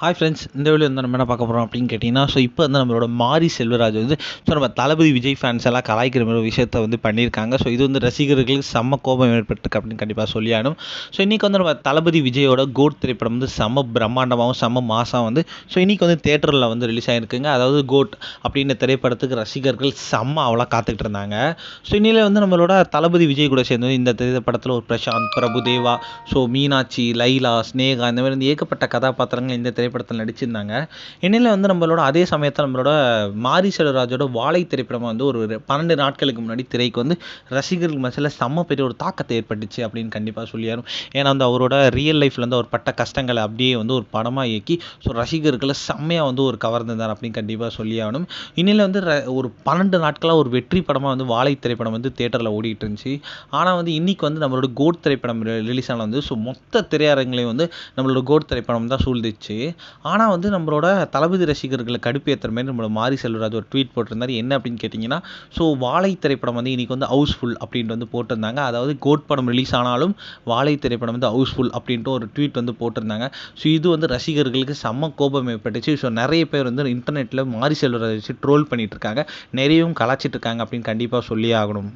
Hi friends, இந்த video வந்து நம்ம என்ன பார்க்க போகிறோம் அப்படின்னு கேட்டிங்கன்னா, இப்போ வந்து நம்மளோட மாரி செல்வராஜ் வந்து நம்ம தளபதி விஜய் ஃபேன்ஸ் எல்லாம் கலாய்க்கிற மாதிரி ஒரு விஷயத்தை வந்து பண்ணியிருக்காங்க. இது வந்து ரசிகர்களுக்கு செம்ம கோபம் ஏற்பட்டிருக்கு அப்படின்னு கண்டிப்பாக சொல்லியானும். இன்றைக்கி வந்து நம்ம தளபதி விஜயோட கோட் திரைப்படம் வந்து செம்ம பிரம்மாண்டமாகவும் செம்ம மாதம் வந்து இன்றைக்கி வந்து தேட்டரில் வந்து ரிலீஸ் ஆகிருக்குங்க. அதாவது கோட் அப்படின்ற திரைப்படத்துக்கு ரசிகர்கள் செம்ம அவ்வளோ காத்துக்கிட்டு இருந்தாங்க. இன்னில வந்து நம்மளோட தளபதி விஜய் கூட சேர்ந்து இந்த திரைப்படத்தில் ஒரு பிரசாந்த், பிரபுதேவா, மீனாட்சி, லைலா, ஸ்னேகா இந்த மாதிரி ஏகப்பட்ட கதாபாத்திரங்கள் இந்த திரைப்படத்தில் நடிச்சிருந்தாங்க. இந்நிலையில் வந்து நம்மளோட அதே சமயத்தில் நம்மளோட மாரி செல்வராஜோட வாழை திரைப்படம் வந்து ஒரு 12 நாட்களுக்கு முன்னாடி திரைக்கு வந்து ரசிகர்கள் மத்தியில் செம்ம பெரிய ஒரு தாக்கத்தை ஏற்பட்டுச்சு அப்படின்னு கண்டிப்பாக சொல்லியாரும். ஏன்னா வந்து அவரோட ரியல் லைஃப்பில் வந்து அவர் பட்ட கஷ்டங்களை அப்படியே வந்து ஒரு படமாக இயக்கி ரசிகர்களை செம்மையாக வந்து ஒரு கவர்ந்திருந்தார் அப்படின்னு கண்டிப்பாக சொல்லியாகணும். இந்நிலையில் வந்து ஒரு 12 நாட்களாக ஒரு வெற்றி படமாக வந்து வாழை திரைப்படம் வந்து தேட்டரில் ஓடிட்டு இருந்துச்சு. ஆனால் வந்து இன்னைக்கு வந்து நம்மளோட கோட் திரைப்படம் ரிலீஸ் ஆன வந்து மொத்த திரையரங்களையும் வந்து நம்மளோட கோட் திரைப்படம் தான் சூழ்ந்துச்சு. ஆனால் வந்து நம்மளோட தளபதி ரசிகர்களை கடுப்பேற்றுற மாதிரி நம்மளோட மாரி செல்வராஜ் ஒரு ட்வீட் போட்டிருந்தார். என்ன அப்படின்னு கேட்டிங்கன்னா, வாழை திரைப்படம் வந்து இன்றைக்கி வந்து ஹவுஸ்ஃபுல் அப்படின்ட்டு வந்து போட்டிருந்தாங்க. அதாவது கோட் படம் ரிலீஸ் ஆனாலும் வாழை திரைப்படம் வந்து ஹவுஸ்ஃபுல் அப்படின்ட்டு ஒரு ட்வீட் வந்து போட்டிருந்தாங்க. இது வந்து ரசிகர்களுக்கு செம்ம கோபம் ஏற்பட்டுச்சு. நிறைய பேர் வந்து இன்டர்நெட்டில் மாரி செல்வராஜ் வச்சு ட்ரோல் பண்ணிட்டு இருக்காங்க, நிறையவும் கலாச்சிட்டு இருக்காங்க அப்படின்னு கண்டிப்பாக சொல்லியே ஆகணும்.